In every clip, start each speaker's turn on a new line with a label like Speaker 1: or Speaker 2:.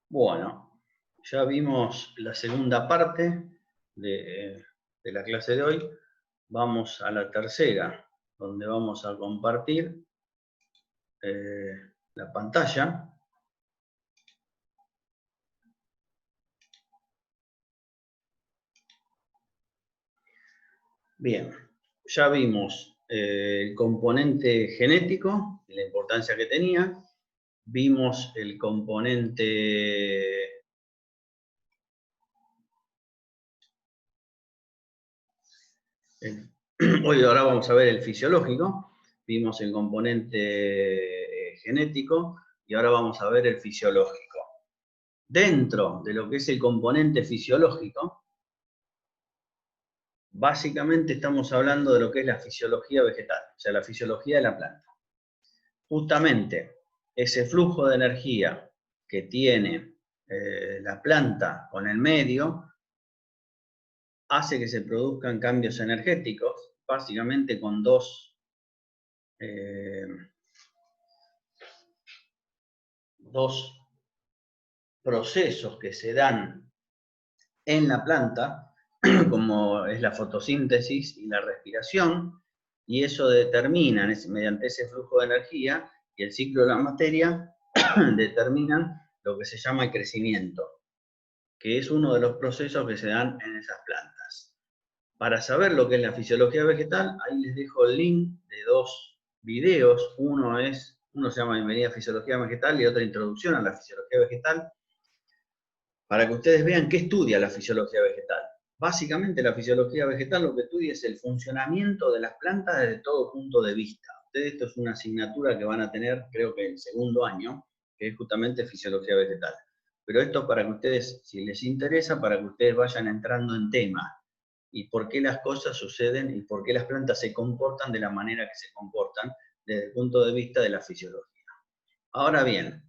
Speaker 1: Bueno, ya vimos la segunda parte de la clase de hoy. Vamos a la tercera, donde vamos a compartir la pantalla. Bien, ya vimos el componente genético y la importancia que tenía. Vimos el componente hoy ahora vamos a ver el fisiológico, vimos el componente genético y ahora vamos a ver el fisiológico. Dentro de lo que es el componente fisiológico, básicamente estamos hablando de lo que es la fisiología vegetal, o sea, la fisiología de la planta. Justamente ese flujo de energía que tiene la planta con el medio hace que se produzcan cambios energéticos, básicamente con dos procesos que se dan en la planta, como es la fotosíntesis y la respiración, y eso determina, mediante ese flujo de energía y el ciclo de la materia, determinan lo que se llama el crecimiento, que es uno de los procesos que se dan en esas plantas. Para saber lo que es la fisiología vegetal, ahí les dejo el link de dos videos. Uno se llama Bienvenida a Fisiología Vegetal y otra Introducción a la Fisiología Vegetal, para que ustedes vean qué estudia la fisiología vegetal. Básicamente la fisiología vegetal lo que estudia es el funcionamiento de las plantas desde todo punto de vista. Ustedes, esto es una asignatura que van a tener, creo que en segundo año, que es justamente fisiología vegetal. Pero esto para que ustedes, si les interesa, para que ustedes vayan entrando en tema y por qué las cosas suceden y por qué las plantas se comportan de la manera que se comportan desde el punto de vista de la fisiología. Ahora bien,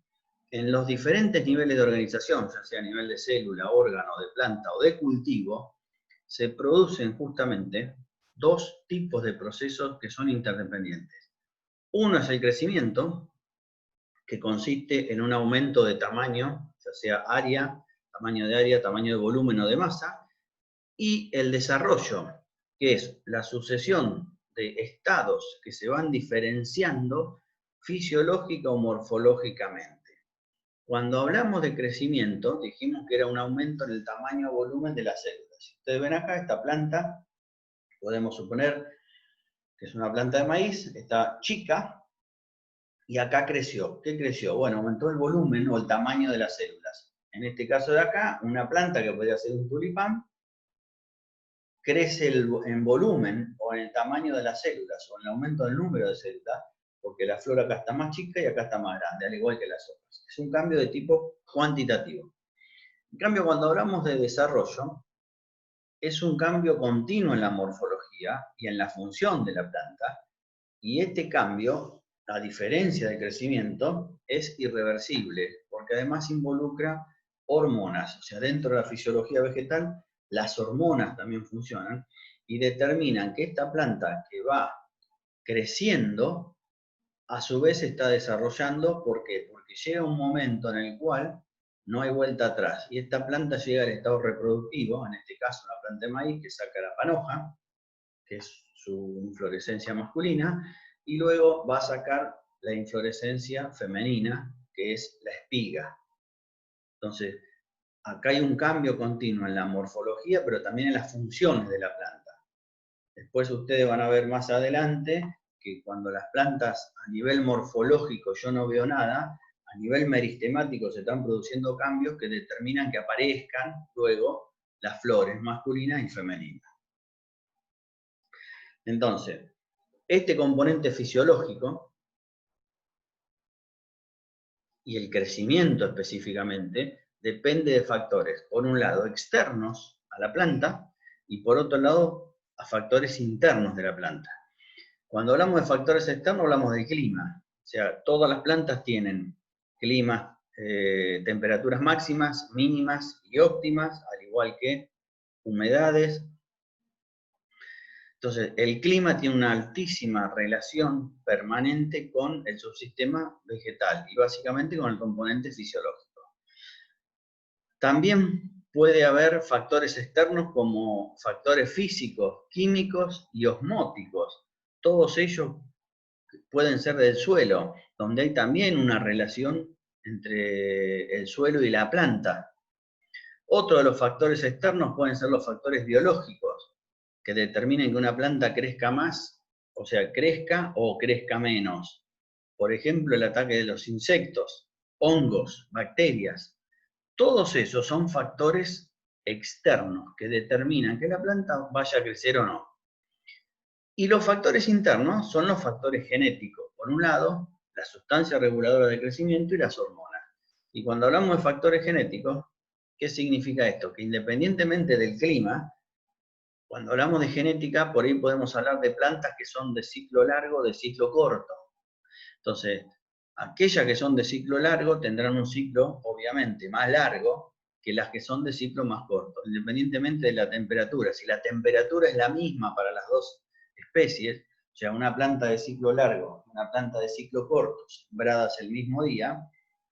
Speaker 1: en los diferentes niveles de organización, ya sea a nivel de célula, órgano, de planta o de cultivo, se producen justamente dos tipos de procesos que son interdependientes. Uno es el crecimiento, que consiste en un aumento de tamaño, ya sea área, tamaño de volumen o de masa, y el desarrollo, que es la sucesión de estados que se van diferenciando fisiológica o morfológicamente. Cuando hablamos de crecimiento, dijimos que era un aumento en el tamaño o volumen de las células. Si ustedes ven acá, esta planta, podemos suponer que es una planta de maíz, está chica, y acá creció. ¿Qué creció? Bueno, aumentó el volumen o el tamaño de las células. En este caso de acá, una planta que podría ser un tulipán, crece en volumen o en el tamaño de las células o en el aumento del número de células, porque la flor acá está más chica y acá está más grande, al igual que las otras. Es un cambio de tipo cuantitativo. En cambio, cuando hablamos de desarrollo, es un cambio continuo en la morfología y en la función de la planta, y este cambio, a diferencia del crecimiento, es irreversible, porque además involucra hormonas, o sea, dentro de la fisiología vegetal, las hormonas también funcionan y determinan que esta planta que va creciendo, a su vez se está desarrollando. ¿Por qué? Porque llega un momento en el cual no hay vuelta atrás y esta planta llega al estado reproductivo, en este caso la planta de maíz que saca la panoja, que es su inflorescencia masculina, y luego va a sacar la inflorescencia femenina, que es la espiga. Entonces, acá hay un cambio continuo en la morfología, pero también en las funciones de la planta. Después ustedes van a ver más adelante que cuando las plantas a nivel morfológico yo no veo nada, a nivel meristemático se están produciendo cambios que determinan que aparezcan luego las flores masculinas y femeninas. Entonces, este componente fisiológico y el crecimiento específicamente depende de factores, por un lado, externos a la planta y por otro lado, a factores internos de la planta. Cuando hablamos de factores externos, hablamos del clima. O sea, todas las plantas tienen climas, temperaturas máximas, mínimas y óptimas, al igual que humedades. Entonces, el clima tiene una altísima relación permanente con el subsistema vegetal y básicamente con el componente fisiológico. También puede haber factores externos como factores físicos, químicos y osmóticos. Todos ellos pueden ser del suelo, donde hay también una relación entre el suelo y la planta. Otro de los factores externos pueden ser los factores biológicos, que determinen que una planta crezca más, o sea, crezca o crezca menos. Por ejemplo, el ataque de los insectos, hongos, bacterias. Todos esos son factores externos que determinan que la planta vaya a crecer o no. Y los factores internos son los factores genéticos. Por un lado, la sustancia reguladora de crecimiento y las hormonas. Y cuando hablamos de factores genéticos, ¿qué significa esto? Que independientemente del clima, cuando hablamos de genética, por ahí podemos hablar de plantas que son de ciclo largo, de ciclo corto. Entonces, aquellas que son de ciclo largo tendrán un ciclo, obviamente, más largo que las que son de ciclo más corto, independientemente de la temperatura. Si la temperatura es la misma para las dos especies, o sea, una planta de ciclo largo y una planta de ciclo corto, sembradas el mismo día,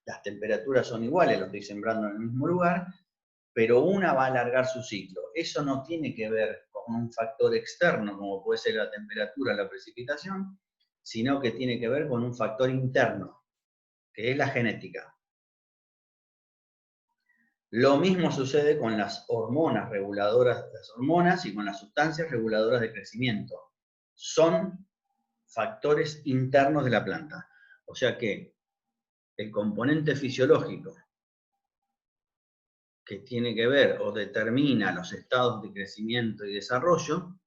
Speaker 1: las temperaturas son iguales, lo estoy sembrando en el mismo lugar, pero una va a alargar su ciclo. Eso no tiene que ver con un factor externo, como puede ser la temperatura, la precipitación, sino que tiene que ver con un factor interno, que es la genética. Lo mismo sucede con las hormonas reguladoras, las hormonas y con las sustancias reguladoras de crecimiento. Son factores internos de la planta. O sea que el componente fisiológico que tiene que ver o determina los estados de crecimiento y desarrollo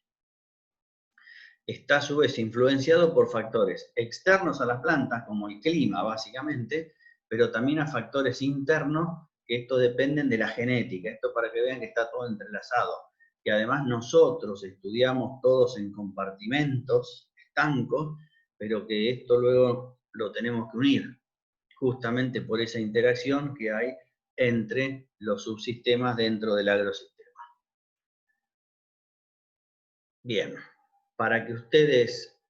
Speaker 1: está a su vez influenciado por factores externos a las plantas, como el clima básicamente, pero también a factores internos, que esto dependen de la genética. Esto para que vean que está todo entrelazado. Que además nosotros estudiamos todos en compartimentos estancos, pero que esto luego lo tenemos que unir, justamente por esa interacción que hay entre los subsistemas dentro del agrosistema. Bien, para que ustedes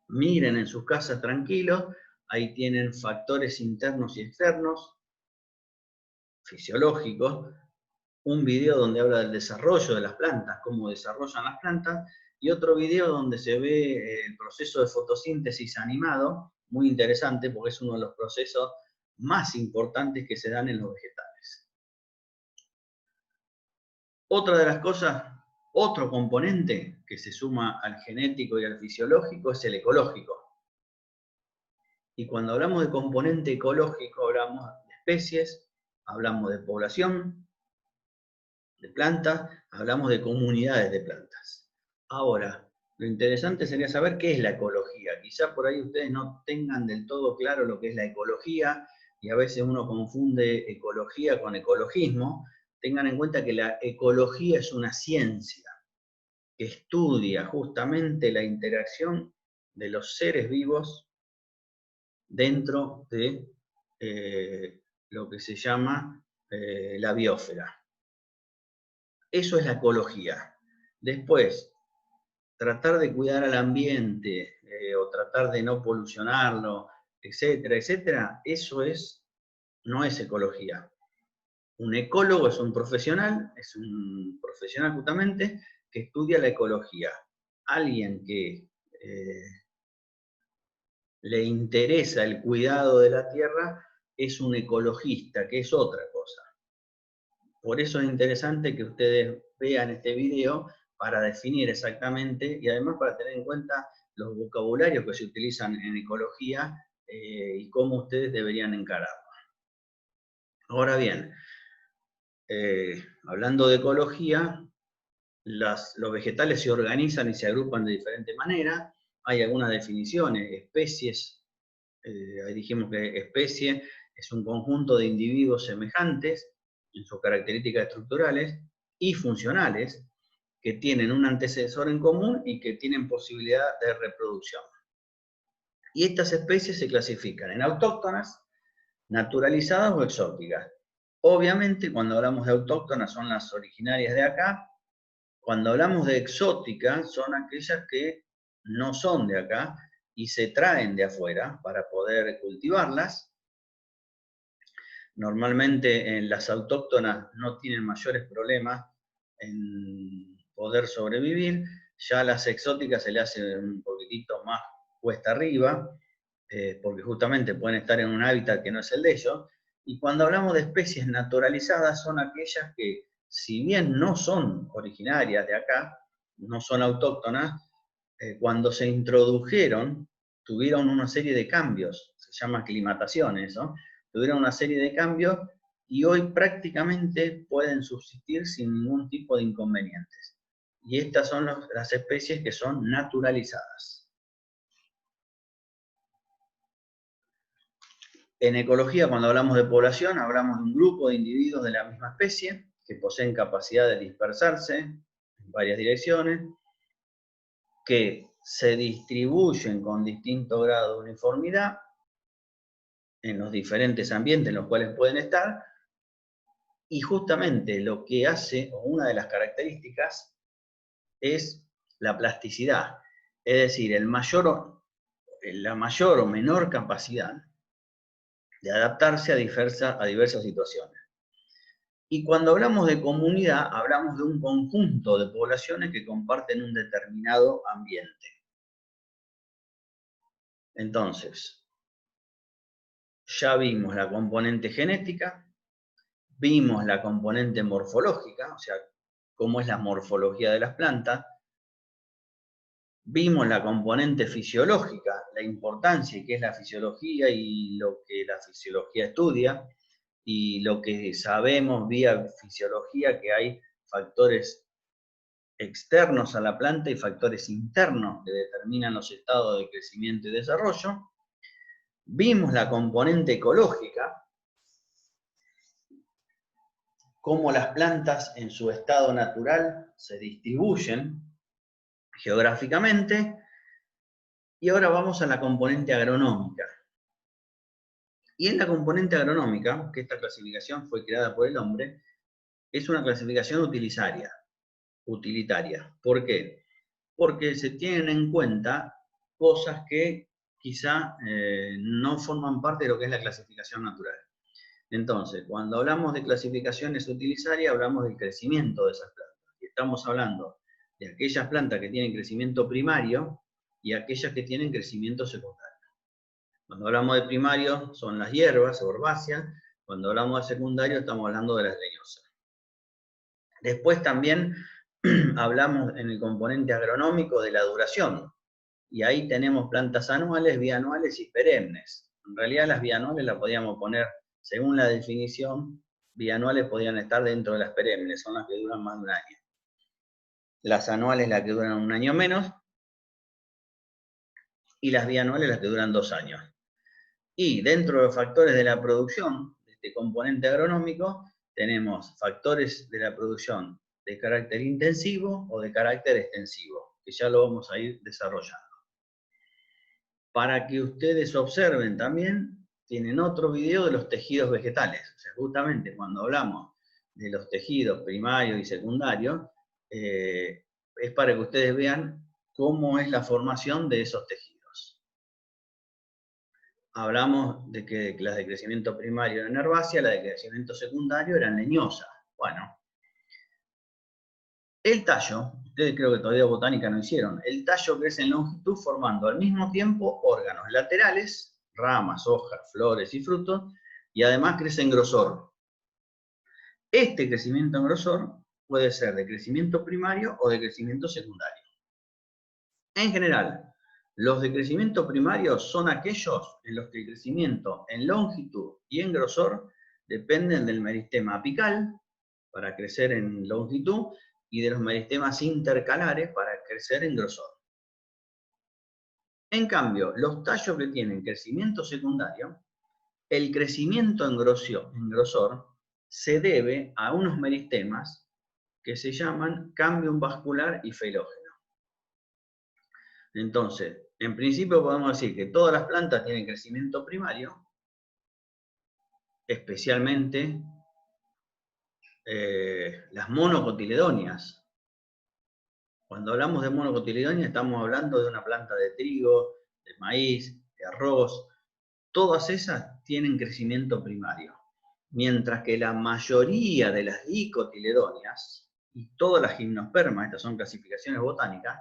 Speaker 1: miren en sus casas tranquilos, ahí tienen factores internos y externos, fisiológicos, un video donde habla del desarrollo de las plantas, cómo desarrollan las plantas, y otro video donde se ve el proceso de fotosíntesis animado, muy interesante porque es uno de los procesos más importantes que se dan en los vegetales. Otra de las cosas, otro componente que se suma al genético y al fisiológico es el ecológico. Y cuando hablamos de componente ecológico, hablamos de especies, hablamos de población de plantas, hablamos de comunidades de plantas. Ahora, lo interesante sería saber qué es la ecología. Quizá por ahí ustedes no tengan del todo claro lo que es la ecología, y a veces uno confunde ecología con ecologismo. Tengan en cuenta que la ecología es una ciencia que estudia justamente la interacción de los seres vivos dentro de lo que se llama la biosfera. Eso es la ecología. Después, tratar de cuidar al ambiente o tratar de no polucionarlo, etcétera, etcétera, eso no es ecología. Un ecólogo es un profesional justamente que estudia la ecología. Alguien que le interesa el cuidado de la tierra es un ecologista, que es otra cosa. Por eso es interesante que ustedes vean este video para definir exactamente y además para tener en cuenta los vocabularios que se utilizan en ecología y cómo ustedes deberían encararlo. Ahora bien, hablando de ecología, los vegetales se organizan y se agrupan de diferente manera. Hay algunas definiciones, especies, ahí dijimos que especie es un conjunto de individuos semejantes en sus características estructurales y funcionales, que tienen un antecesor en común y que tienen posibilidad de reproducción. Y estas especies se clasifican en autóctonas, naturalizadas o exóticas. Obviamente, cuando hablamos de autóctonas son las originarias de acá. Cuando hablamos de exóticas son aquellas que no son de acá y se traen de afuera para poder cultivarlas. Normalmente las autóctonas no tienen mayores problemas en poder sobrevivir, ya a las exóticas se le hace un poquitito más cuesta arriba, porque justamente pueden estar en un hábitat que no es el de ellos, y cuando hablamos de especies naturalizadas son aquellas que, si bien no son originarias de acá, no son autóctonas, cuando se introdujeron, tuvieron una serie de cambios, se llama aclimatación eso, tuvieron una serie de cambios y hoy prácticamente pueden subsistir sin ningún tipo de inconvenientes. Y estas son las especies que son naturalizadas. En ecología, cuando hablamos de población, hablamos de un grupo de individuos de la misma especie que poseen capacidad de dispersarse en varias direcciones, que se distribuyen con distinto grado de uniformidad en los diferentes ambientes en los cuales pueden estar, y justamente lo que hace, o una de las características, es la plasticidad, es decir, la mayor o menor capacidad de adaptarse a diversas situaciones. Y cuando hablamos de comunidad, hablamos de un conjunto de poblaciones que comparten un determinado ambiente. Entonces, ya vimos la componente genética, vimos la componente morfológica, o sea, cómo es la morfología de las plantas, vimos la componente fisiológica, la importancia que es la fisiología y lo que la fisiología estudia, y lo que sabemos vía fisiología, que hay factores externos a la planta y factores internos que determinan los estados de crecimiento y desarrollo. Vimos la componente ecológica, cómo las plantas en su estado natural se distribuyen geográficamente, y ahora vamos a la componente agronómica. Y en la componente agronómica, que esta clasificación fue creada por el hombre, es una clasificación utilitaria. ¿Por qué? Porque se tienen en cuenta cosas que quizá no forman parte de lo que es la clasificación natural. Entonces, cuando hablamos de clasificaciones utilitarias, hablamos del crecimiento de esas plantas. Y estamos hablando de aquellas plantas que tienen crecimiento primario y aquellas que tienen crecimiento secundario. Cuando hablamos de primario son las hierbas herbáceas, cuando hablamos de secundario estamos hablando de las leñosas. Después también hablamos en el componente agronómico de la duración, y ahí tenemos plantas anuales, bianuales y perennes. En realidad las bianuales las podíamos poner, según la definición, bianuales podían estar dentro de las perennes, son las que duran más de un año. Las anuales las que duran un año menos, y las bianuales las que duran 2 años. Y dentro de los factores de la producción, de este componente agronómico, tenemos factores de la producción de carácter intensivo o de carácter extensivo, que ya lo vamos a ir desarrollando. Para que ustedes observen también, tienen otro video de los tejidos vegetales. O sea, justamente cuando hablamos de los tejidos primarios y secundarios, es para que ustedes vean cómo es la formación de esos tejidos. Hablamos de que las de crecimiento primario eran herbáceas, las de crecimiento secundario eran leñosas. Bueno, el tallo, ustedes creo que todavía botánica no hicieron, el tallo crece en longitud formando al mismo tiempo órganos laterales, ramas, hojas, flores y frutos, y además crece en grosor. Este crecimiento en grosor puede ser de crecimiento primario o de crecimiento secundario. En general, los de crecimiento primario son aquellos en los que el crecimiento en longitud y en grosor dependen del meristema apical para crecer en longitud y de los meristemas intercalares para crecer en grosor. En cambio, los tallos que tienen crecimiento secundario, el crecimiento en grosor se debe a unos meristemas que se llaman cambium vascular y filógeno. Entonces, en principio podemos decir que todas las plantas tienen crecimiento primario, especialmente las monocotiledóneas. Cuando hablamos de monocotiledóneas estamos hablando de una planta de trigo, de maíz, de arroz. Todas esas tienen crecimiento primario. mientras que la mayoría de las dicotiledóneas y todas las gimnospermas, estas son clasificaciones botánicas,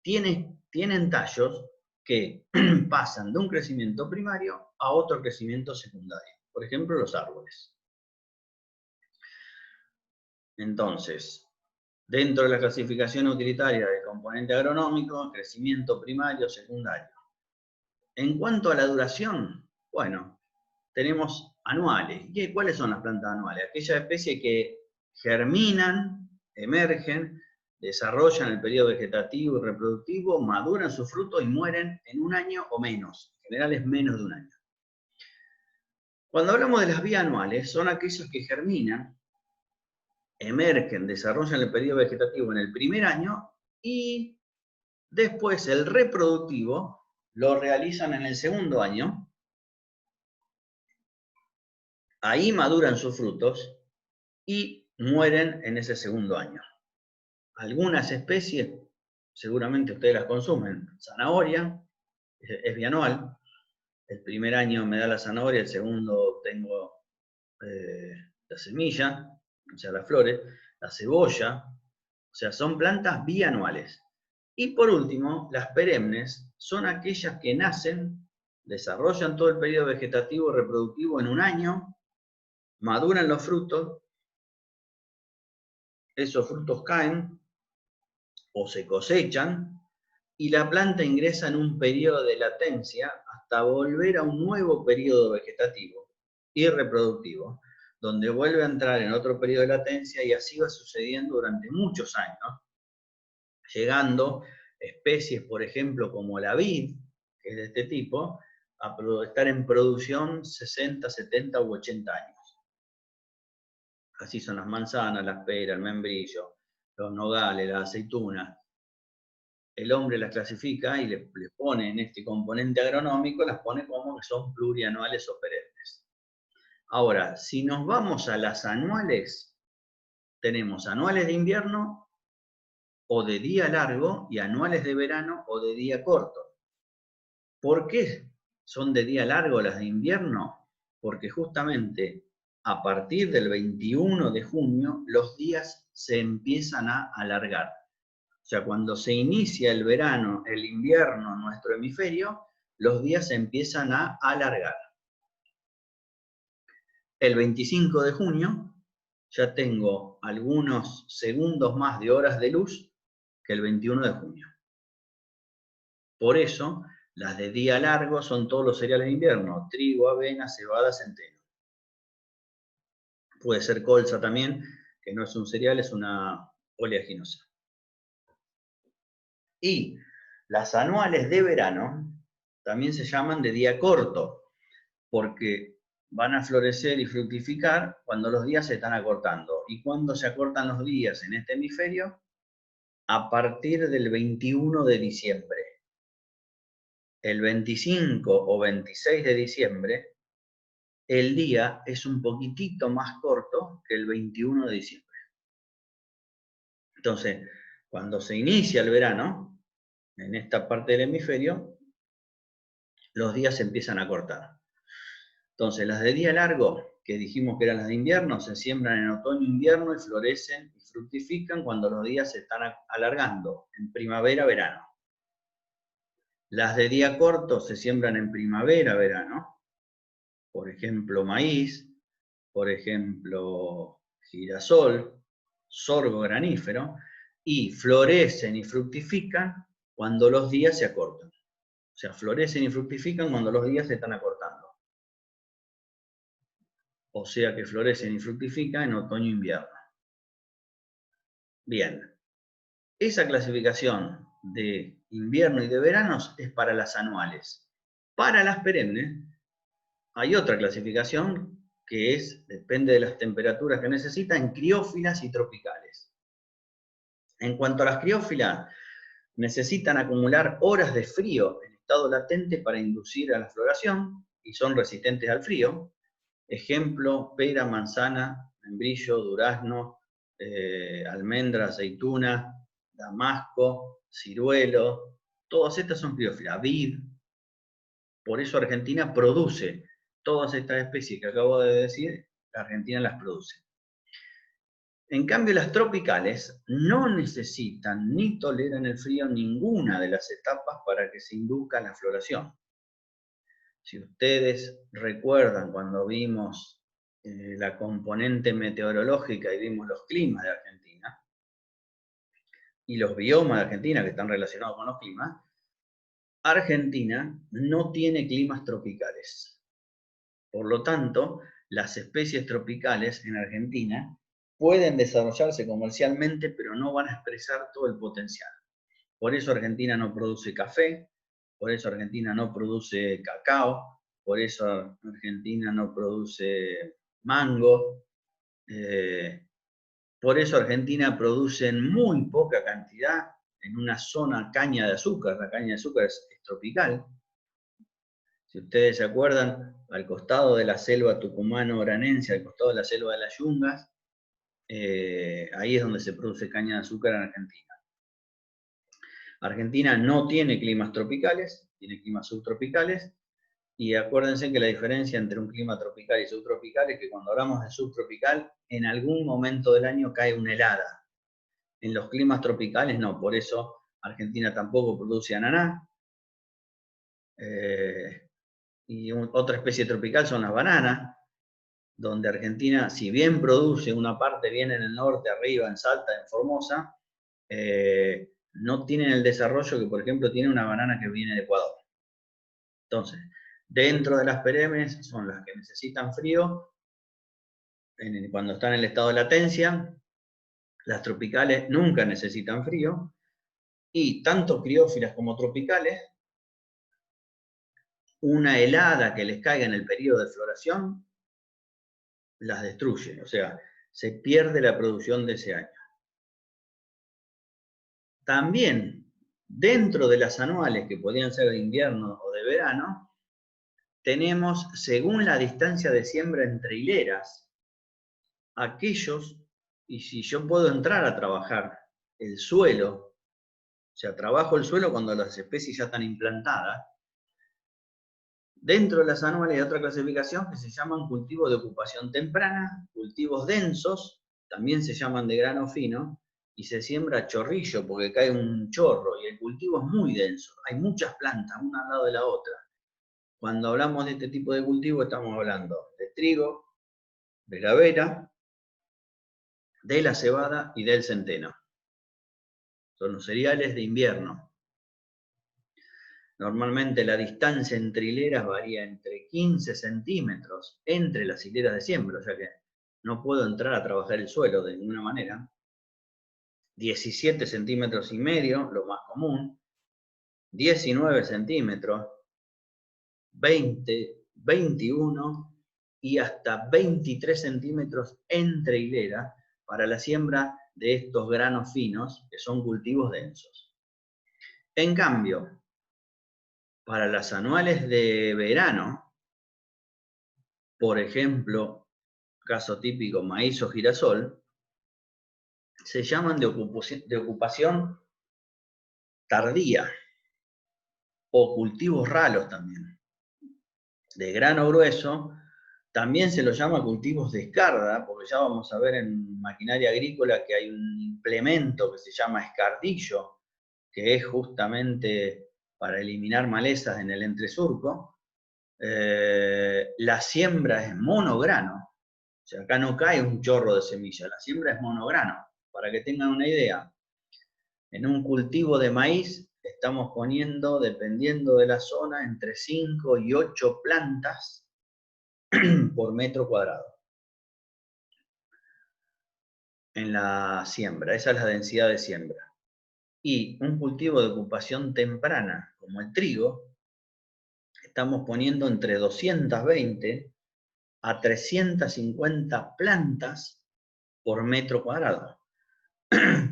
Speaker 1: tienen tallos que pasan de un crecimiento primario a otro crecimiento secundario. Por ejemplo, los árboles. Entonces, dentro de la clasificación utilitaria del componente agronómico, crecimiento primario, secundario. En cuanto a la duración, bueno, tenemos anuales. ¿Y cuáles son las plantas anuales? Aquellas especies que germinan, emergen, desarrollan el periodo vegetativo y reproductivo, maduran sus frutos y mueren en un año o menos. En general es menos de un año. Cuando hablamos de las bianuales, son aquellas que germinan, emergen, desarrollan el periodo vegetativo en el primer año y después el reproductivo lo realizan en el segundo año. Ahí maduran sus frutos y mueren en ese segundo año. Algunas especies, seguramente ustedes las consumen. Zanahoria, es bianual. El primer año me da la zanahoria, el segundo tengo la semilla, o sea, las flores. La cebolla, o sea, son plantas bianuales. Y por último, las perennes son aquellas que nacen, desarrollan todo el periodo vegetativo y reproductivo en un año, maduran los frutos, esos frutos caen o se cosechan y la planta ingresa en un periodo de latencia hasta volver a un nuevo periodo vegetativo y reproductivo, donde vuelve a entrar en otro periodo de latencia y así va sucediendo durante muchos años, llegando especies, por ejemplo, como la vid, que es de este tipo, a estar en producción 60, 70 u 80 años. Así son las manzanas, las peras, el membrillo, los nogales, las aceitunas. El hombre las clasifica y le pone en este componente agronómico, las pone como que son plurianuales o perennes. Ahora, si nos vamos a las anuales, tenemos anuales de invierno o de día largo y anuales de verano o de día corto. ¿Por qué son de día largo las de invierno? Porque justamente a partir del 21 de junio los días se empiezan a alargar. O sea, cuando se inicia el verano, el invierno en nuestro hemisferio, los días se empiezan a alargar. El 25 de junio ya tengo algunos segundos más de horas de luz que el 21 de junio. Por eso, las de día largo son todos los cereales de invierno: trigo, avena, cebada, centeno. Puede ser colza también, que no es un cereal, es una oleaginosa. Y las anuales de verano también se llaman de día corto, porque van a florecer y fructificar cuando los días se están acortando. ¿Y cuándo se acortan los días en este hemisferio? A partir del 21 de diciembre. El 25 o 26 de diciembre, el día es un poquitito más corto que el 21 de diciembre. Entonces, cuando se inicia el verano, en esta parte del hemisferio, los días se empiezan a cortar. Entonces, las de día largo, que dijimos que eran las de invierno, se siembran en otoño-invierno y florecen y fructifican cuando los días se están alargando, en primavera-verano. Las de día corto se siembran en primavera-verano, por ejemplo, maíz, por ejemplo, girasol, sorgo granífero, y florecen y fructifican cuando los días se acortan. O sea, florecen y fructifican cuando los días se están acortando. O sea que florecen y fructifican en otoño-invierno. Bien, esa clasificación de invierno y de veranos es para las anuales. Para las perennes hay otra clasificación que depende de las temperaturas que necesita, en criófilas y tropicales. En cuanto a las criófilas, necesitan acumular horas de frío en estado latente para inducir a la floración y son resistentes al frío. Ejemplo, pera, manzana, membrillo, durazno, almendra, aceituna, damasco, ciruelo, todas estas son criófilas. Vid. Por eso Argentina produce todas estas especies que acabo de decir, Argentina las produce. En cambio, las tropicales no necesitan ni toleran el frío ninguna de las etapas para que se induzca la floración. Si ustedes recuerdan cuando vimos la componente meteorológica y vimos los climas de Argentina, y los biomas de Argentina que están relacionados con los climas, Argentina no tiene climas tropicales. Por lo tanto, las especies tropicales en Argentina pueden desarrollarse comercialmente, pero no van a expresar todo el potencial. Por eso Argentina no produce café, por eso Argentina no produce cacao, por eso Argentina no produce mango, por eso Argentina produce en muy poca cantidad en una zona caña de azúcar. La caña de azúcar es tropical. Si ustedes se acuerdan, al costado de la selva tucumano-oranense, al costado de la selva de las Yungas, ahí es donde se produce caña de azúcar en Argentina. Argentina no tiene climas tropicales, tiene climas subtropicales, y acuérdense que la diferencia entre un clima tropical y subtropical es que cuando hablamos de subtropical, en algún momento del año cae una helada. En los climas tropicales no, por eso Argentina tampoco produce ananá. Y otra especie tropical son las bananas, donde Argentina, si bien produce una parte bien en el norte, arriba, en Salta, en Formosa, no tienen el desarrollo que, por ejemplo, tiene una banana que viene de Ecuador. Entonces, dentro de las perennes son las que necesitan frío, cuando están en el estado de latencia. Las tropicales nunca necesitan frío, y tanto criófilas como tropicales, una helada que les caiga en el periodo de floración las destruye, o sea, se pierde la producción de ese año. También, dentro de las anuales, que podían ser de invierno o de verano, tenemos, según la distancia de siembra entre hileras, aquellos, y si yo puedo entrar a trabajar el suelo, o sea, trabajo el suelo cuando las especies ya están implantadas, dentro de las anuales hay otra clasificación que se llaman cultivos de ocupación temprana, cultivos densos, también se llaman de grano fino, y se siembra a chorrillo porque cae un chorro, y el cultivo es muy denso, hay muchas plantas, una al lado de la otra. Cuando hablamos de este tipo de cultivo estamos hablando de trigo, de la avena, de la cebada y del centeno. Son los cereales de invierno. Normalmente la distancia entre hileras varía entre 15 centímetros entre las hileras de siembra, o sea que no puedo entrar a trabajar el suelo de ninguna manera. 17 centímetros y medio, lo más común. 19 centímetros, 20, 21 y hasta 23 centímetros entre hileras para la siembra de estos granos finos, que son cultivos densos. En cambio, para las anuales de verano, por ejemplo, caso típico maíz o girasol, se llaman de ocupación tardía, o cultivos ralos también. De grano grueso, también se los llama cultivos de escarda, porque ya vamos a ver en maquinaria agrícola que hay un implemento que se llama escardillo, que es justamente para eliminar malezas en el entresurco. La siembra es monograno, o sea, acá no cae un chorro de semilla, la siembra es monograno. Para que tengan una idea, en un cultivo de maíz estamos poniendo, dependiendo de la zona, entre 5 y 8 plantas por metro cuadrado en la siembra. Esa es la densidad de siembra. Y un cultivo de ocupación temprana, como el trigo, estamos poniendo entre 220 a 350 plantas por metro cuadrado.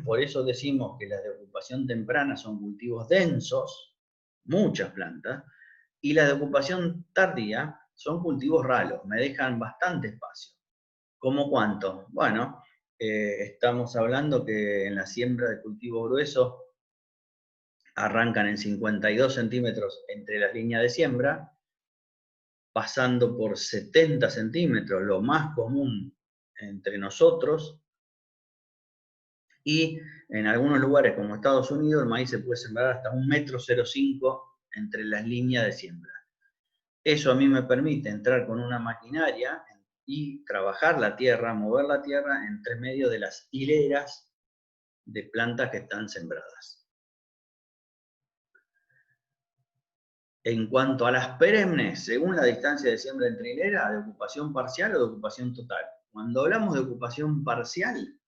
Speaker 1: Por eso decimos que las de ocupación temprana son cultivos densos, muchas plantas, y las de ocupación tardía son cultivos ralos, me dejan bastante espacio. ¿Cómo cuánto? Bueno, estamos hablando que en la siembra de cultivo grueso arrancan en 52 centímetros entre las líneas de siembra, pasando por 70 centímetros, lo más común entre nosotros, y en algunos lugares como Estados Unidos el maíz se puede sembrar hasta 1,05 m entre las líneas de siembra. Eso a mí me permite entrar con una maquinaria y trabajar la tierra, mover la tierra entre medio de las hileras de plantas que están sembradas. En cuanto a las perennes, según la distancia de siembra entre hileras, de ocupación parcial o de ocupación total. Cuando hablamos de ocupación parcial,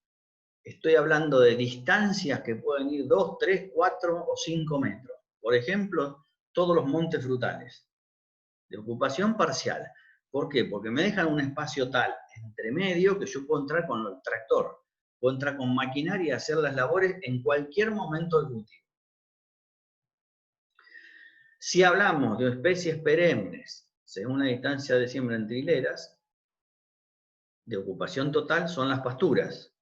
Speaker 1: estoy hablando de distancias que pueden ir 2, 3, 4 o 5 metros. Por ejemplo, todos los montes frutales. De ocupación parcial. ¿Por qué? Porque me dejan un espacio tal entre medio que yo puedo entrar con el tractor, puedo entrar con maquinaria y hacer las labores en cualquier momento del cultivo. Si hablamos de especies perennes, según la distancia de siembra entre hileras, de ocupación total son las pasturas.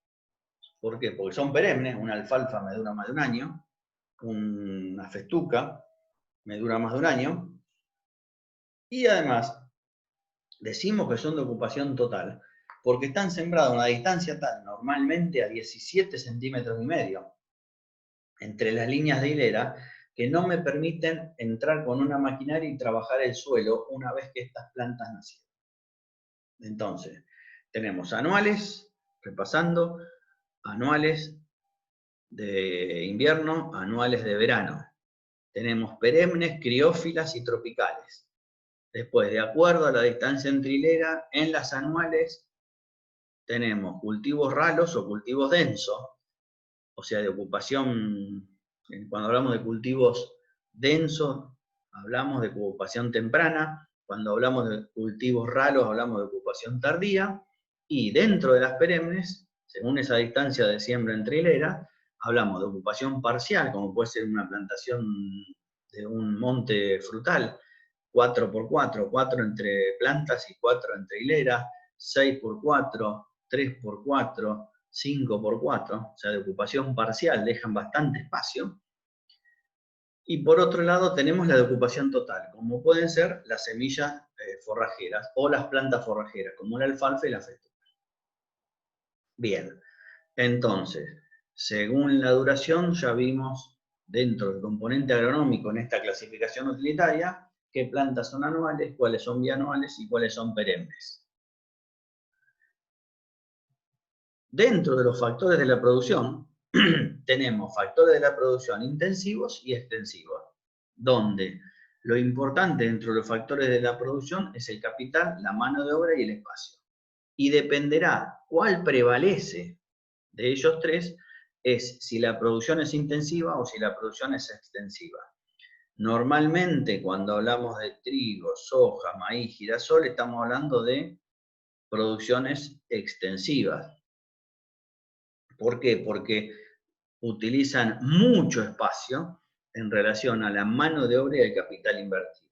Speaker 1: ¿Por qué? Porque son perennes, una alfalfa me dura más de un año, una festuca me dura más de un año, y además decimos que son de ocupación total, porque están sembrados a una distancia tal, normalmente a 17,5 centímetros, entre las líneas de hilera, que no me permiten entrar con una maquinaria y trabajar el suelo una vez que estas plantas nacieron. Entonces, tenemos anuales, repasando, anuales de invierno, anuales de verano. Tenemos perennes, criófilas y tropicales. Después, de acuerdo a la distancia entre hilera, en las anuales tenemos cultivos ralos o cultivos densos, o sea, de ocupación, cuando hablamos de cultivos densos, hablamos de ocupación temprana, cuando hablamos de cultivos ralos, hablamos de ocupación tardía, y dentro de las perennes, según esa distancia de siembra entre hilera, hablamos de ocupación parcial, como puede ser una plantación de un monte frutal, 4x4, 4 entre plantas y 4 entre hileras, 6x4, 3x4, 5x4, o sea, de ocupación parcial, dejan bastante espacio. Y por otro lado tenemos la de ocupación total, como pueden ser las semillas forrajeras o las plantas forrajeras, como la alfalfa y la festuca. Bien, entonces, según la duración, ya vimos dentro del componente agronómico en esta clasificación utilitaria, qué plantas son anuales, cuáles son bianuales y cuáles son perennes. Dentro de los factores de la producción, tenemos factores de la producción intensivos y extensivos, donde lo importante dentro de los factores de la producción es el capital, la mano de obra y el espacio. Y dependerá cuál prevalece de ellos tres, es si la producción es intensiva o si la producción es extensiva. Normalmente, cuando hablamos de trigo, soja, maíz, girasol, estamos hablando de producciones extensivas. ¿Por qué? Porque utilizan mucho espacio en relación a la mano de obra y el capital invertido.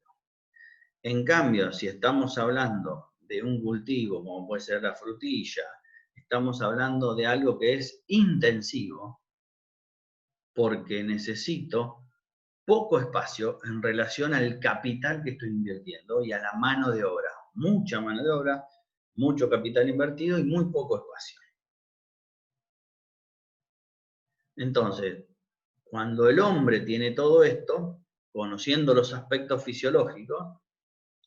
Speaker 1: En cambio, si estamos hablando de un cultivo, como puede ser la frutilla, estamos hablando de algo que es intensivo, porque necesito poco espacio en relación al capital que estoy invirtiendo y a la mano de obra. Mucha mano de obra, mucho capital invertido y muy poco espacio. Entonces, cuando el hombre tiene todo esto, conociendo los aspectos fisiológicos,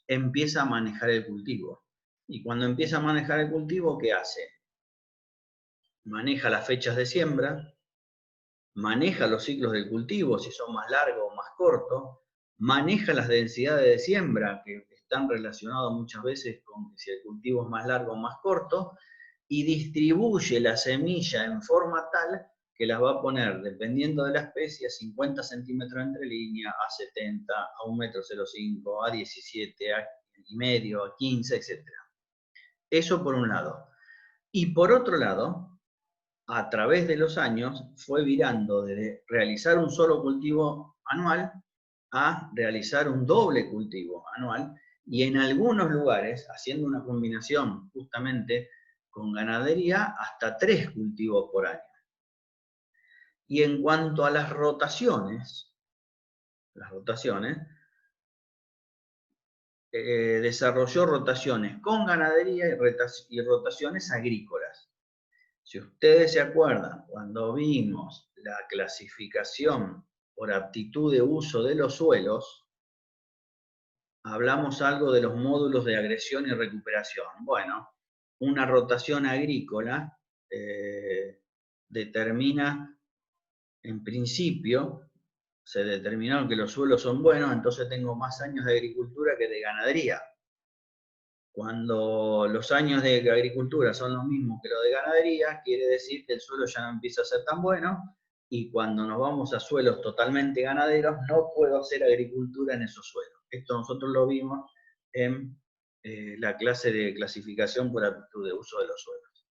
Speaker 1: empieza a manejar el cultivo. Y cuando empieza a manejar el cultivo, ¿qué hace? Maneja las fechas de siembra, maneja los ciclos del cultivo, si son más largos o más cortos, maneja las densidades de siembra, que están relacionados muchas veces con si el cultivo es más largo o más corto, y distribuye la semilla en forma tal que las va a poner, dependiendo de la especie, a 50 centímetros entre línea, a 70, a 1,05 m, a 17, a y medio, a 15, etc. Eso por un lado. Y por otro lado, a través de los años, fue virando de realizar un solo cultivo anual a realizar un doble cultivo anual, y en algunos lugares, haciendo una combinación justamente con ganadería, hasta 3 cultivos por año. Y en cuanto a las rotaciones, desarrolló rotaciones con ganadería y rotaciones agrícolas. Si ustedes se acuerdan, cuando vimos la clasificación por aptitud de uso de los suelos, hablamos algo de los módulos de agresión y recuperación. Bueno, una rotación agrícola determina, en principio, se determinaron que los suelos son buenos, entonces tengo más años de agricultura que de ganadería. Cuando los años de agricultura son los mismos que los de ganadería, quiere decir que el suelo ya no empieza a ser tan bueno, y cuando nos vamos a suelos totalmente ganaderos, no puedo hacer agricultura en esos suelos. Esto nosotros lo vimos en la clase de clasificación por aptitud de uso de los suelos.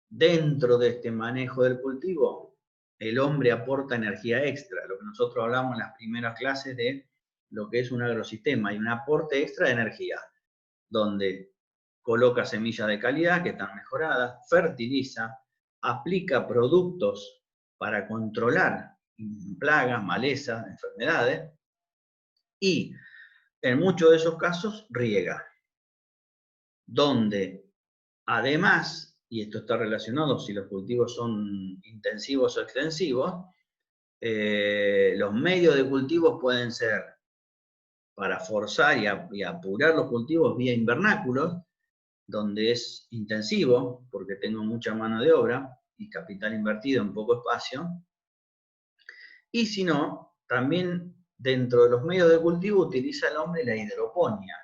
Speaker 1: Dentro de este manejo del cultivo, el hombre aporta energía extra, lo que nosotros hablamos en las primeras clases de lo que es un agrosistema, hay un aporte extra de energía, donde coloca semillas de calidad que están mejoradas, fertiliza, aplica productos para controlar plagas, malezas, enfermedades, y en muchos de esos casos riega, donde además, y esto está relacionado si los cultivos son intensivos o extensivos, los medios de cultivo pueden ser para forzar y apurar los cultivos vía invernáculos, donde es intensivo, porque tengo mucha mano de obra y capital invertido en poco espacio. Y si no, también dentro de los medios de cultivo utiliza el hombre la hidroponía,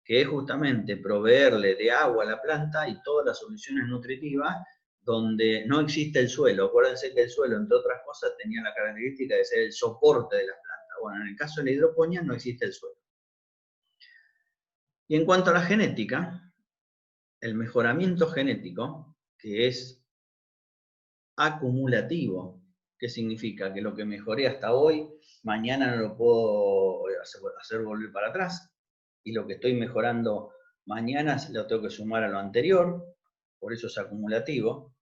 Speaker 1: que es justamente proveerle de agua a la planta y todas las soluciones nutritivas donde no existe el suelo. Acuérdense que el suelo, entre otras cosas, tenía la característica de ser el soporte de las plantas. Bueno, en el caso de la hidroponía no existe el suelo. Y en cuanto a la genética, el mejoramiento genético, que es acumulativo, ¿qué significa? Que lo que mejoré hasta hoy, mañana no lo puedo hacer volver para atrás, y lo que estoy mejorando mañana lo tengo que sumar a lo anterior, por eso es acumulativo.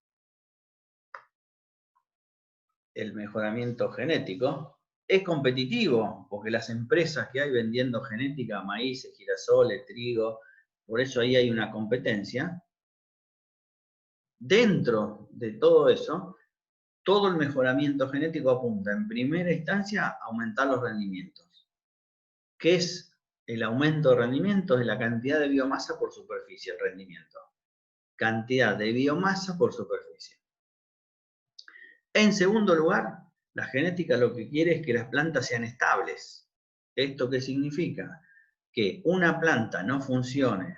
Speaker 1: El mejoramiento genético es competitivo, porque las empresas que hay vendiendo genética, maíz, girasoles, trigo, por eso ahí hay una competencia. Dentro de todo eso, todo el mejoramiento genético apunta en primera instancia a aumentar los rendimientos. ¿Qué es el aumento de rendimiento? Es la cantidad de biomasa por superficie, el rendimiento. Cantidad de biomasa por superficie. En segundo lugar, la genética lo que quiere es que las plantas sean estables. ¿Esto qué significa? Que una planta no funcione,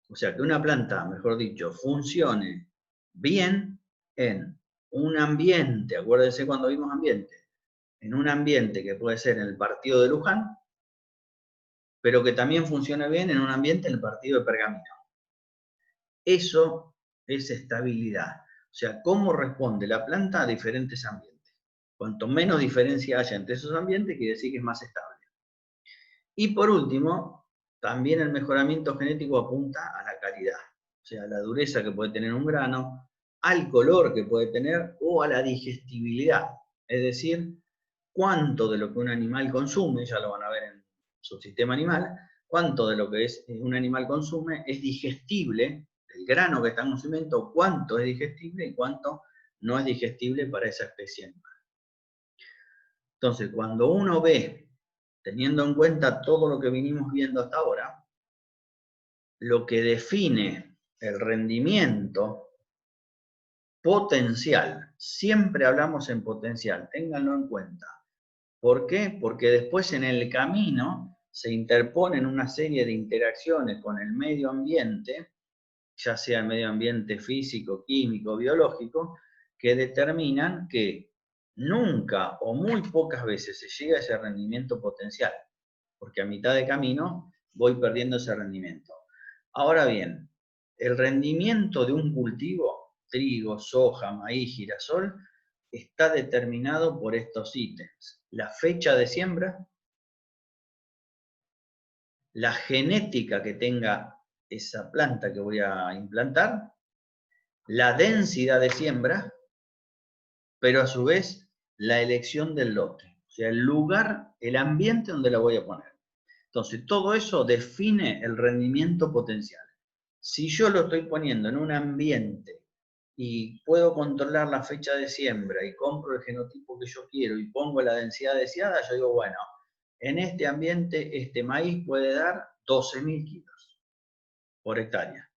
Speaker 1: o sea, que una planta, mejor dicho, funcione bien en un ambiente, acuérdense cuando vimos ambiente, en un ambiente que puede ser en el partido de Luján, pero que también funcione bien en un ambiente en el partido de Pergamino. Eso es estabilidad. O sea, cómo responde la planta a diferentes ambientes. Cuanto menos diferencia haya entre esos ambientes, quiere decir que es más estable. Y por último, también el mejoramiento genético apunta a la calidad. O sea, a la dureza que puede tener un grano, al color que puede tener o a la digestibilidad. Es decir, cuánto de lo que un animal consume, ya lo van a ver en su sistema animal, cuánto de lo que un animal consume es digestible, el grano que está en consumiendo, cuánto es digestible y cuánto no es digestible para esa especie animal. Entonces, cuando uno ve, teniendo en cuenta todo lo que vinimos viendo hasta ahora, lo que define el rendimiento potencial, siempre hablamos en potencial, ténganlo en cuenta. ¿Por qué? Porque después en el camino se interponen una serie de interacciones con el medio ambiente, ya sea el medio ambiente físico, químico, biológico, que determinan que nunca o muy pocas veces se llega a ese rendimiento potencial, porque a mitad de camino voy perdiendo ese rendimiento. Ahora bien, el rendimiento de un cultivo, trigo, soja, maíz, girasol, está determinado por estos ítems: la fecha de siembra, la genética que tenga esa planta que voy a implantar, la densidad de siembra, pero a su vez la elección del lote. O sea, el lugar, el ambiente donde la voy a poner. Entonces, todo eso define el rendimiento potencial. Si yo lo estoy poniendo en un ambiente y puedo controlar la fecha de siembra y compro el genotipo que yo quiero y pongo la densidad deseada, yo digo, bueno, en este ambiente este maíz puede dar 12.000 kilos por hectárea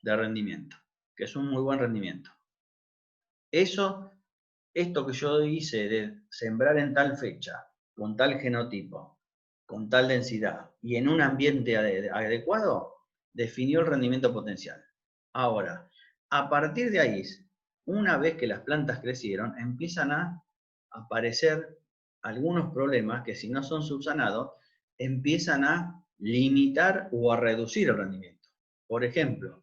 Speaker 1: de rendimiento, que es un muy buen rendimiento. Esto que yo hice de sembrar en tal fecha, con tal genotipo, con tal densidad y en un ambiente adecuado, definió el rendimiento potencial. Ahora, a partir de ahí, una vez que las plantas crecieron, empiezan a aparecer algunos problemas que, si no son subsanados, empiezan a limitar o a reducir el rendimiento. Por ejemplo,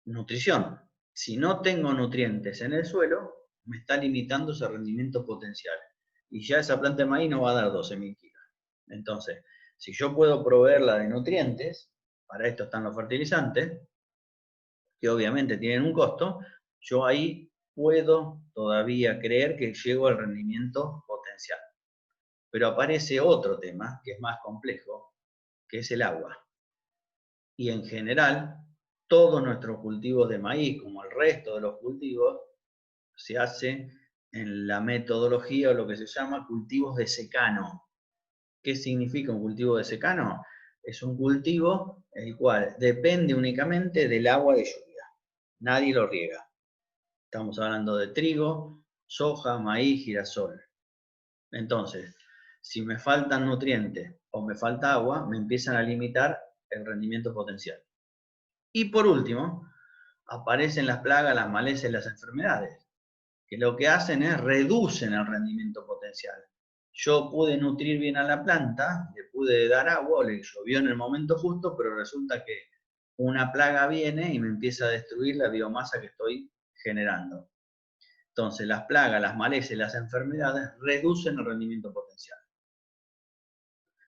Speaker 1: nutrición. Si no tengo nutrientes en el suelo, me está limitando ese rendimiento potencial. Y ya esa planta de maíz no va a dar 12.000 kilos. Entonces, si yo puedo proveerla de nutrientes, para esto están los fertilizantes, que obviamente tienen un costo, yo ahí puedo todavía creer que llego al rendimiento potencial. Pero aparece otro tema, que es más complejo, que es el agua. Y en general, todos nuestros cultivos de maíz, como el resto de los cultivos, se hace en la metodología o lo que se llama cultivos de secano. ¿Qué significa un cultivo de secano? Es un cultivo el cual depende únicamente del agua de lluvia. Nadie lo riega. Estamos hablando de trigo, soja, maíz, girasol. Entonces, si me faltan nutrientes o me falta agua, me empiezan a limitar el rendimiento potencial. Y por último, aparecen las plagas, las malezas y las enfermedades, que lo que hacen es reducen el rendimiento potencial. Yo pude nutrir bien a la planta, le pude dar agua, le llovió en el momento justo, pero resulta que una plaga viene y me empieza a destruir la biomasa que estoy generando. Entonces, las plagas, las malezas y las enfermedades reducen el rendimiento potencial.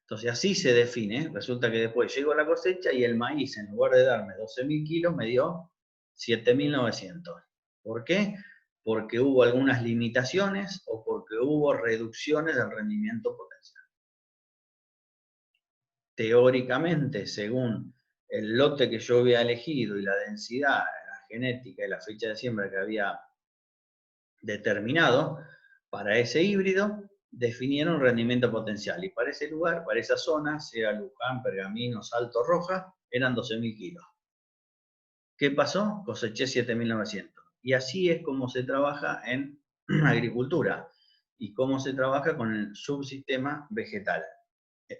Speaker 1: Entonces, así se define. Resulta que después llego a la cosecha y el maíz, en lugar de darme 12.000 kilos, me dio 7.900. ¿Por qué? Porque hubo algunas limitaciones o porque hubo reducciones del rendimiento potencial. Teóricamente, según el lote que yo había elegido y la densidad, la genética y la fecha de siembra que había determinado para ese híbrido, definieron rendimiento potencial. Y para ese lugar, para esa zona, sea Luján, Pergamino, Salto, Roja, eran 12.000 kilos. ¿Qué pasó? Coseché 7.900. Y así es como se trabaja en agricultura y cómo se trabaja con el subsistema vegetal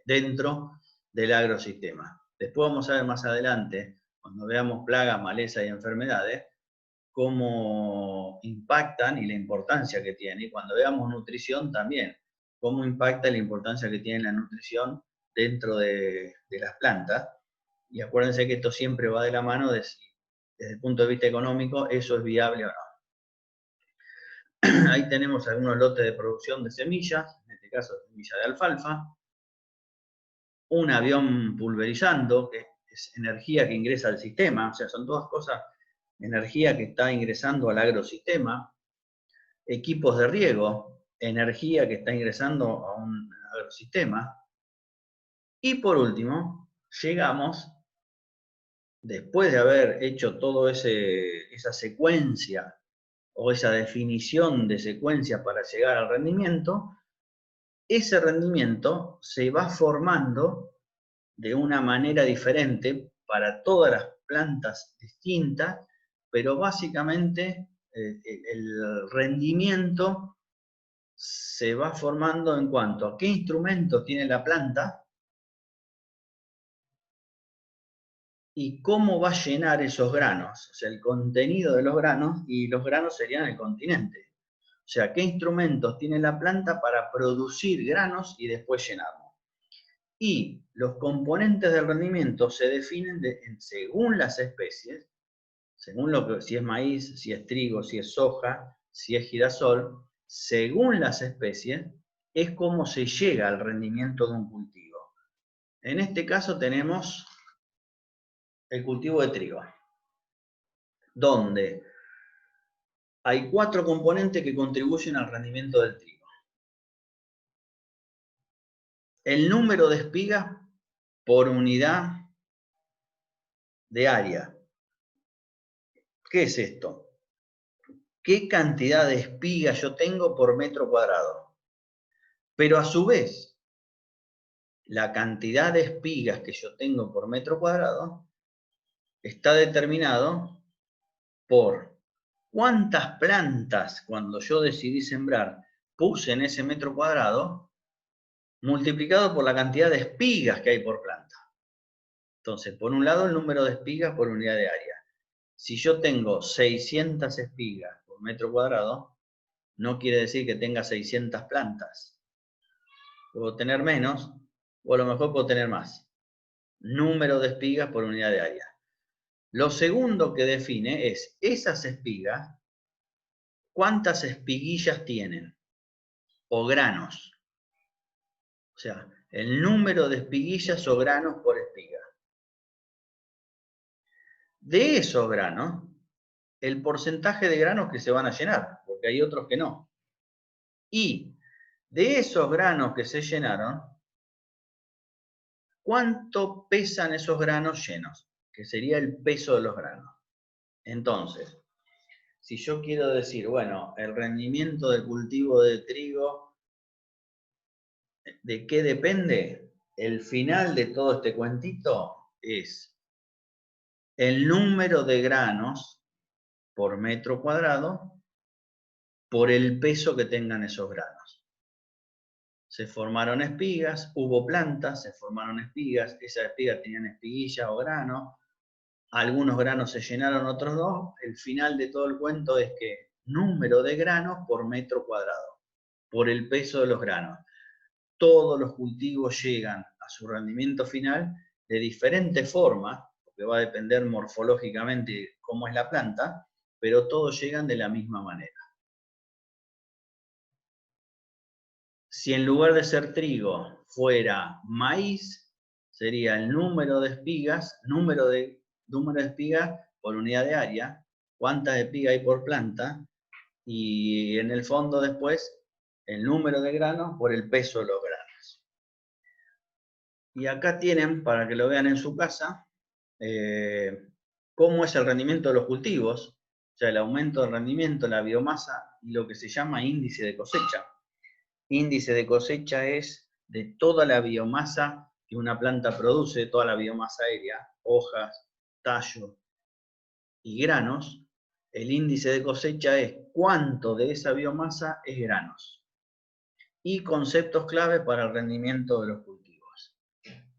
Speaker 1: dentro del agrosistema. Después vamos a ver más adelante, cuando veamos plagas, malezas y enfermedades, cómo impactan y la importancia que tiene. Y cuando veamos nutrición también, cómo impacta la importancia que tiene la nutrición dentro de las plantas. Y acuérdense que esto siempre va de la mano de si, desde el punto de vista económico, eso es viable o no. Ahí tenemos algunos lotes de producción de semillas, en este caso semilla de alfalfa. Un avión pulverizando, que es energía que ingresa al sistema, o sea, son todas cosas, energía que está ingresando al agrosistema. Equipos de riego, energía que está ingresando a un agrosistema. Y por último, llegamos, después de haber hecho toda esa secuencia o esa definición de secuencia para llegar al rendimiento, ese rendimiento se va formando de una manera diferente para todas las plantas distintas, pero básicamente el rendimiento se va formando en cuanto a qué instrumento tiene la planta y cómo va a llenar esos granos, o sea, el contenido de los granos, y los granos serían el continente. O sea, qué instrumentos tiene la planta para producir granos y después llenarlos. Y los componentes del rendimiento se definen según las especies, según si es maíz, si es trigo, si es soja, si es girasol, según las especies, es cómo se llega al rendimiento de un cultivo. En este caso tenemos el cultivo de trigo, donde hay 4 componentes que contribuyen al rendimiento del trigo. el número de espigas por unidad de área. ¿Qué es esto? ¿Qué cantidad de espigas yo tengo por metro cuadrado? Pero a su vez, la cantidad de espigas que yo tengo por metro cuadrado está determinado por cuántas plantas, cuando yo decidí sembrar, puse en ese metro cuadrado, multiplicado por la cantidad de espigas que hay por planta. Entonces, por un lado, el número de espigas por unidad de área. Si yo tengo 600 espigas por metro cuadrado, no quiere decir que tenga 600 plantas. Puedo tener menos, o a lo mejor puedo tener más. Número de espigas por unidad de área. Lo segundo que define es esas espigas, cuántas espiguillas tienen, o granos. O sea, el número de espiguillas o granos por espiga. De esos granos, el porcentaje de granos que se van a llenar, porque hay otros que no. Y de esos granos que se llenaron, ¿cuánto pesan esos granos llenos? Que sería el peso de los granos. Entonces, si yo quiero decir, bueno, el rendimiento del cultivo de trigo, ¿de qué depende? El final de todo este cuentito es el número de granos por metro cuadrado por el peso que tengan esos granos. Se formaron espigas, hubo plantas, se formaron espigas, esas espigas tenían espiguillas o granos, algunos granos se llenaron, otros no. El final de todo el cuento es que número de granos por metro cuadrado, por el peso de los granos. Todos los cultivos llegan a su rendimiento final de diferente forma, porque va a depender morfológicamente cómo es la planta, pero todos llegan de la misma manera. Si en lugar de ser trigo fuera maíz, sería el número de espigas, número de espigas por unidad de área, cuántas espigas hay por planta, y en el fondo después el número de granos por el peso de los granos. Y acá tienen, para que lo vean en su casa, cómo es el rendimiento de los cultivos, o sea, el aumento del rendimiento, la biomasa y lo que se llama índice de cosecha. Índice de cosecha es de toda la biomasa que una planta produce, toda la biomasa aérea, hojas, tallo y granos. El índice de cosecha es cuánto de esa biomasa es granos. Y conceptos clave para el rendimiento de los cultivos.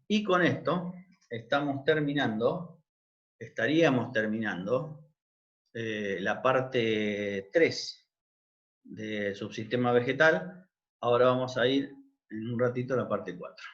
Speaker 1: Y con esto estaríamos terminando la parte 3 de subsistema vegetal. Ahora vamos a ir en un ratito a la parte 4.